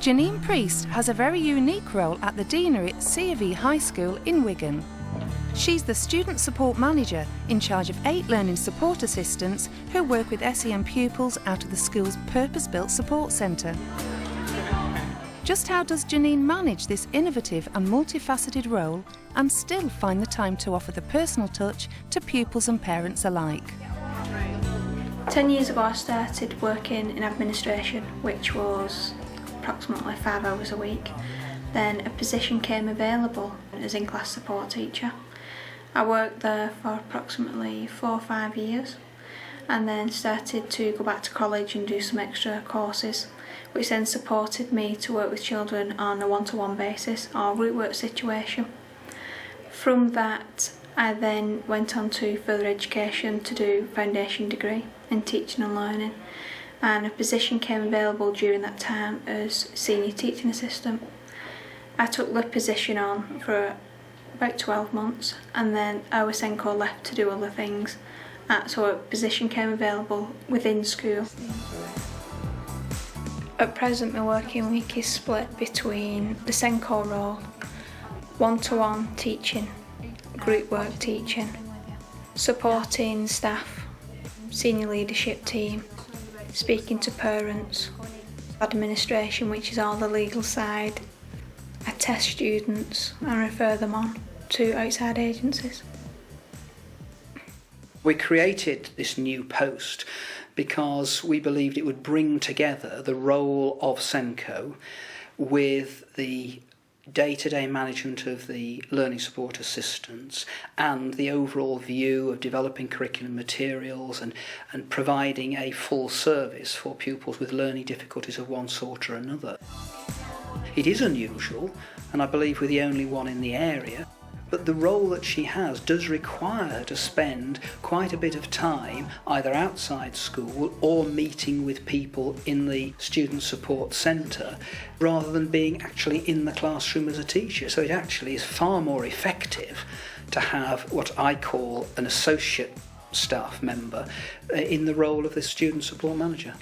Janine Priest has a very unique role at the Deanery at C of E High School in Wigan. She's the Student Support Manager in charge of 8 learning support assistants who work with SEN pupils out of the school's purpose-built support centre. Just how does Janine manage this innovative and multifaceted role and still find the time to offer the personal touch to pupils and parents alike? 10 years ago I started working in administration, which was approximately 5 hours a week. Then a position came available as in-class support teacher. I worked there for approximately 4 or 5 years and then started to go back to college and do some extra courses, which then supported me to work with children on a one-to-one basis or group work situation. From that I then went on to further education to do foundation degree in teaching and learning, and a position came available during that time as senior teaching assistant. I took the position on for about 12 months and then our SENCO left to do other things, so a position came available within school. At present my working week is split between the SENCO role, one-to-one teaching, group work teaching, supporting staff, senior leadership team, speaking to parents, administration, which is all the legal side. I test students and refer them on to outside agencies. We created this new post because we believed it would bring together the role of SENCO with the day-to-day management of the learning support assistants and the overall view of developing curriculum materials and providing a full service for pupils with learning difficulties of one sort or another. It is unusual, and I believe we're the only one in the area, but the role that she has does require her to spend quite a bit of time either outside school or meeting with people in the student support centre rather than being actually in the classroom as a teacher. So it actually is far more effective to have what I call an associate staff member in the role of the student support manager.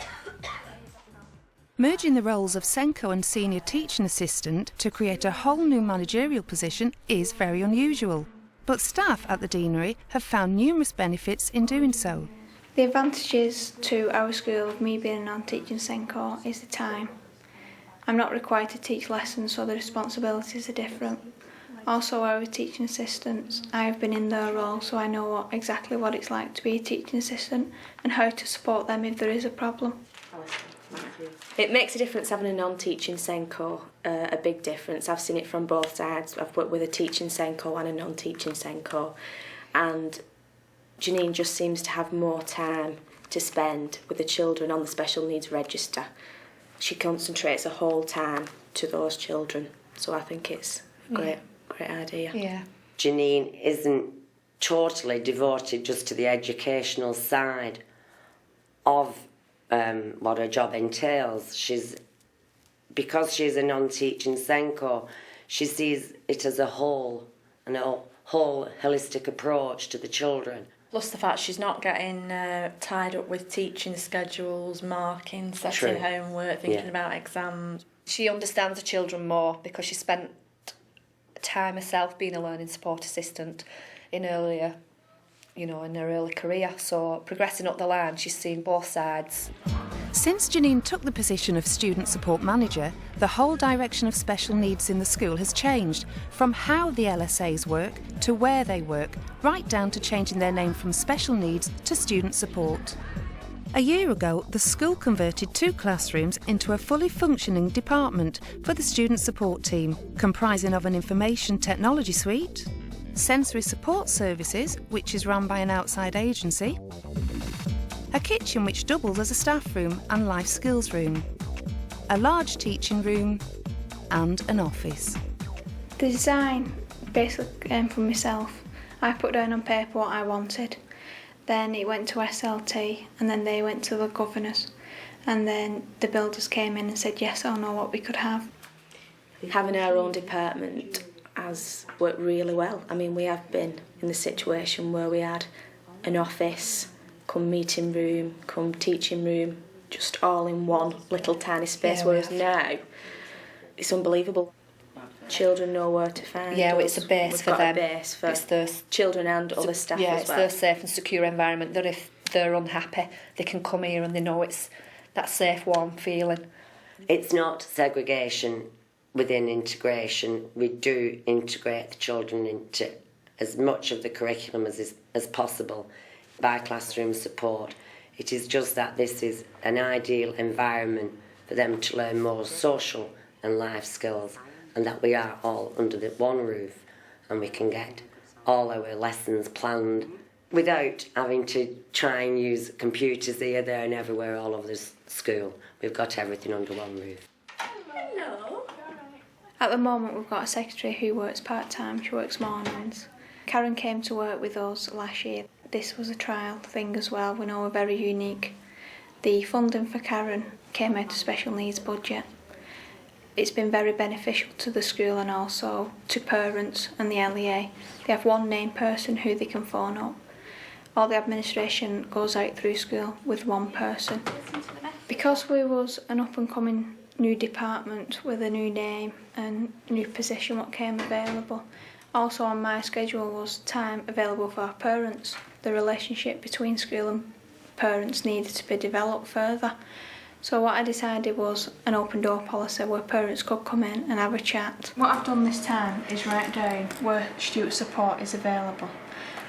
Merging the roles of SENCO and senior teaching assistant to create a whole new managerial position is very unusual, but staff at the Deanery have found numerous benefits in doing so. The advantages to our school of me being a non-teaching SENCO is the time. I'm not required to teach lessons, so the responsibilities are different. Also, our teaching assistants, I have been in their role, so I know exactly what it's like to be a teaching assistant and how to support them if there is a problem. It makes a difference having a non-teaching SENCO, a big difference. I've seen it from both sides. I've worked with a teaching SENCO and a non-teaching SENCO, and Janine just seems to have more time to spend with the children on the special needs register. She concentrates the whole time to those children, so I think it's a great idea. Yeah. Janine isn't totally devoted just to the educational side of what her job entails. Because she's a non-teaching SENCO, she sees it as a whole, and a whole holistic approach to the children. Plus the fact she's not getting tied up with teaching schedules, marking, setting homework, thinking about exams. She understands the children more because she spent time herself being a learning support assistant in her early career. So progressing up the line, she's seen both sides. Since Janine took the position of student support manager, the whole direction of special needs in the school has changed, from how the LSAs work to where they work, right down to changing their name from special needs to student support. A year ago, the school converted 2 classrooms into a fully functioning department for the student support team, comprising of an information technology suite, sensory support services, which is run by an outside agency, a kitchen which doubles as a staff room and life skills room, a large teaching room and an office. The design, basically from myself, I put down on paper what I wanted. Then it went to SLT and then they went to the governors, and then the builders came in and said yes or no what we could have. Having our own department has worked really well. I mean, we have been in the situation where we had an office, come meeting room, come teaching room, just all in one little tiny space, whereas now it's unbelievable. Children know where to find Yeah, us. it's a base We've for got them. A base for it's their, children and other staff yeah, as well. it's their safe and secure environment that if they're unhappy, they can come here and they know it's that safe, warm feeling. It's not segregation within integration. We do integrate the children into as much of the curriculum as possible by classroom support. It is just that this is an ideal environment for them to learn more social and life skills, and that we are all under the one roof and we can get all our lessons planned without having to try and use computers here, there and everywhere all over the school. We've got everything under one roof. Hello. At the moment we've got a secretary who works part-time, she works mornings. Karen came to work with us last year. This was a trial thing as well, we know we're very unique. The funding for Karen came out of special needs budget. It's been very beneficial to the school and also to parents and the LEA. They have one named person who they can phone up. All the administration goes out through school with one person. Because we was an up-and-coming new department with a new name and new position what came available, also on my schedule was time available for our parents. The relationship between school and parents needed to be developed further. So what I decided was an open door policy where parents could come in and have a chat. What I've done this time is write down where student support is available.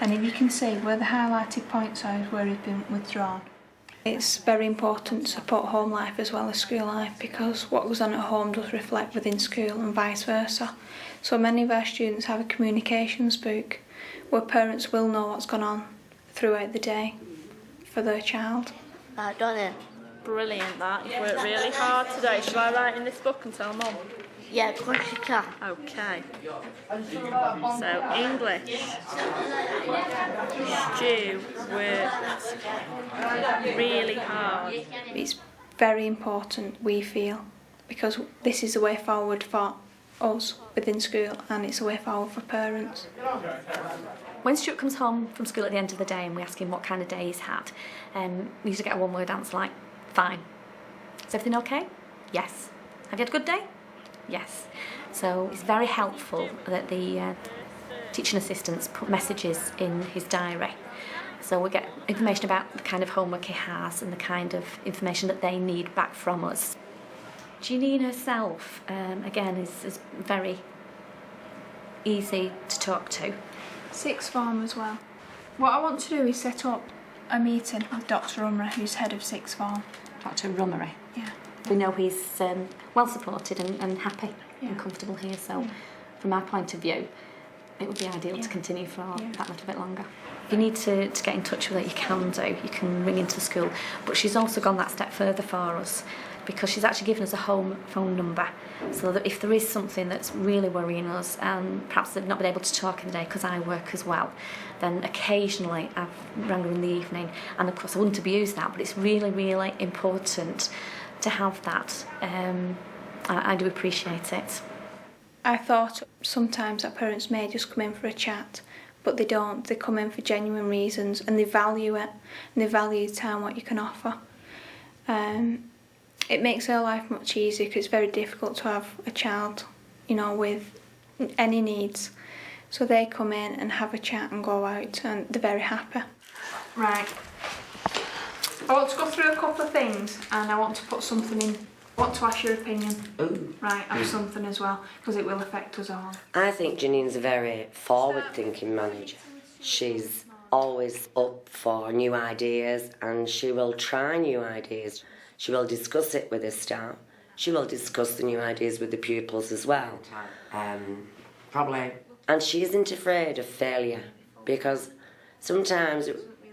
And if you can see where the highlighted points are is where it's been withdrawn. It's very important to support home life as well as school life, because what goes on at home does reflect within school and vice versa. So many of our students have a communications book where parents will know what's gone on throughout the day for their child. I've done it. Brilliant that. You've worked really hard today. Shall I write in this book and tell Mum? Yeah, of course you can. Okay. So, English. Stu worked really hard. It's very important, we feel, because this is the way forward for us within school and it's a way forward for parents. When Stuart comes home from school at the end of the day and we ask him what kind of day he's had, we usually get a one-word answer like, fine. Is everything okay? Yes. Have you had a good day? Yes. So it's very helpful that the teaching assistants put messages in his diary. So we get information about the kind of homework he has and the kind of information that they need back from us. Jeanine herself, again, is very easy to talk to. Sixth form as well. What I want to do is set up a meeting with Dr. Umra, who's head of sixth form. Dr. Rummery. Yeah. We know he's well supported and happy and comfortable here, so from our point of view, it would be ideal to continue for that little bit longer. If you need to get in touch with her, you can do. You can ring into the school. But she's also gone that step further for us, because she's actually given us a home phone number, so that if there is something that's really worrying us and perhaps they've not been able to talk in the day because I work as well, then occasionally I've rang her in the evening, and of course I wouldn't abuse that, but it's really, really important to have that. I do appreciate it. I thought sometimes that parents may just come in for a chat, but they don't. They come in for genuine reasons and they value it, and they value the time what you can offer. It makes their life much easier because it's very difficult to have a child, with any needs. So they come in and have a chat and go out, and they're very happy. Right. I want to go through a couple of things, and I want to put something in. I want to ask your opinion. Ooh. Right, of something as well, because it will affect us all. I think Janine's a very forward-thinking manager. She's always up for new ideas, and she will try new ideas. She will discuss it with her staff. She will discuss the new ideas with the pupils as well. Probably. And she isn't afraid of failure, because sometimes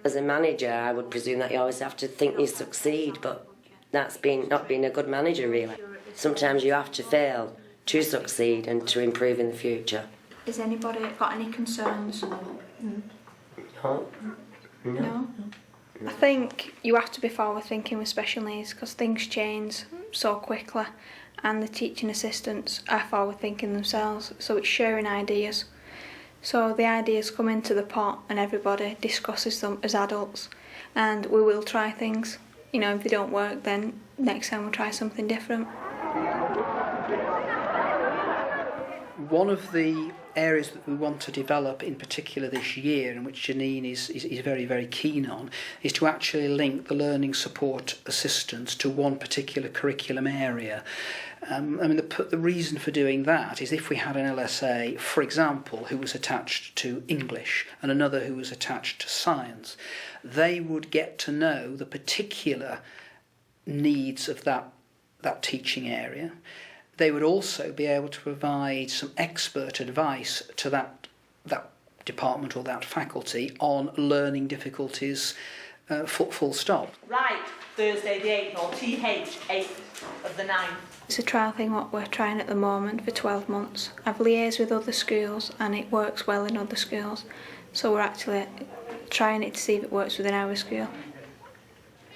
as a manager I would presume that you always have to think you succeed, but that's not being a good manager really. Sometimes you have to fail to succeed and to improve in the future. Has anybody got any concerns? No? I think you have to be forward thinking with special needs because things change so quickly, and the teaching assistants are forward thinking themselves, so it's sharing ideas. So the ideas come into the pot and everybody discusses them as adults, and we will try things. If they don't work, then next time we'll try something different. One of the areas that we want to develop in particular this year, and which Janine is very, very keen on, is to actually link the learning support assistants to one particular curriculum area. The reason for doing that is if we had an LSA, for example, who was attached to English and another who was attached to science, they would get to know the particular needs of that teaching area. They would also be able to provide some expert advice to that department or that faculty on learning difficulties, full stop. Right, Thursday the 8th, or TH 8th of the 9th. It's a trial thing what we're trying at the moment for 12 months. I've liaised with other schools and it works well in other schools, so we're actually trying it to see if it works within our school.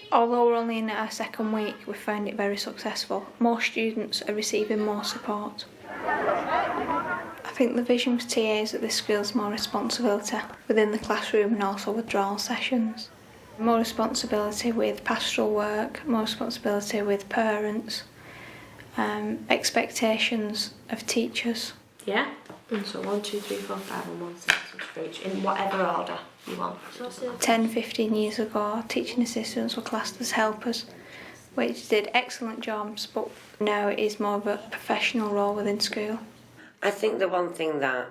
Although we're only in our second week, we found it very successful. More students are receiving more support. I think the vision for TAs at this school is more responsibility within the classroom and also withdrawal sessions. More responsibility with pastoral work, more responsibility with parents, expectations of teachers. Yeah, and so 1, 2, 3, 4, 5 and 1, 6 for each, in whatever order you want. 10, 15 years ago, teaching assistants were classed as helpers, which did excellent jobs, but now it is more of a professional role within school. I think the one thing that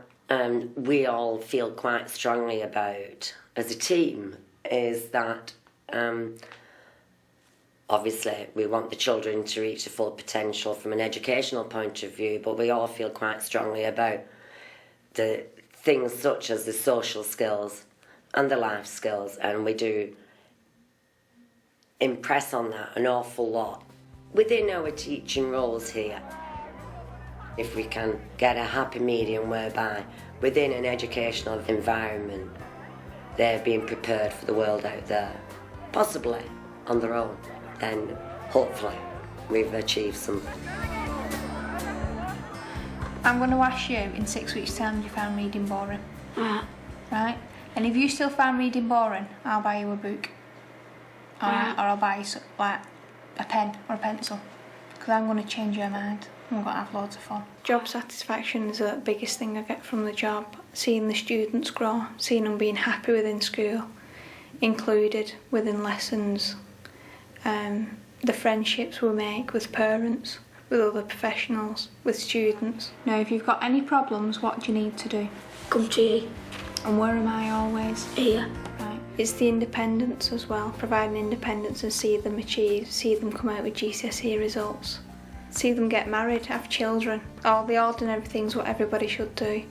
we all feel quite strongly about as a team is that obviously we want the children to reach their full potential from an educational point of view, but we all feel quite strongly about the things such as the social skills and the life skills, and we do impress on that an awful lot within our teaching roles here. If we can get a happy medium whereby within an educational environment they're being prepared for the world out there, possibly on their own, then hopefully we've achieved something. I'm going to ask you in 6 weeks' time if you found reading boring. Right? And if you still find reading boring, I'll buy you a book. Alright? Or I'll buy you like a pen or a pencil. Because I'm going to change your mind. I'm going to have loads of fun. Job satisfaction is the biggest thing I get from the job. Seeing the students grow, seeing them being happy within school, included within lessons, the friendships we make with parents, with other professionals, with students. Now, if you've got any problems, what do you need to do? Come to you. And where am I always? Here. Right. It's the independence as well, providing independence and see them achieve, see them come out with GCSE results, see them get married, have children, all the ordinary things what everybody should do.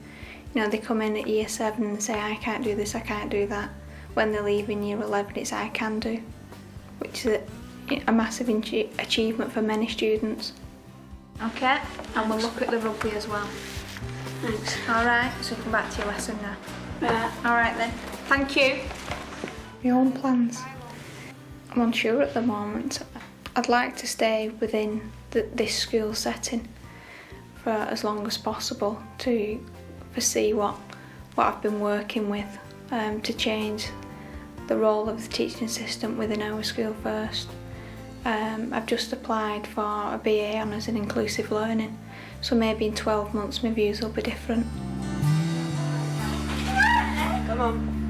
You know, they come in at year 7 and say, I can't do this, I can't do that. When they leave in year 11, it's I can do, which is a massive achievement for many students. Okay, and we'll look at the rugby as well. Thanks. Alright, so come back to your lesson now. Right. Alright then, thank you. Your own plans? I'm unsure at the moment. I'd like to stay within this school setting for as long as possible to foresee what I've been working with, to change the role of the teaching assistant within our school first. I've just applied for a BA Honours in Inclusive Learning, so maybe in 12 months my views will be different. Come on.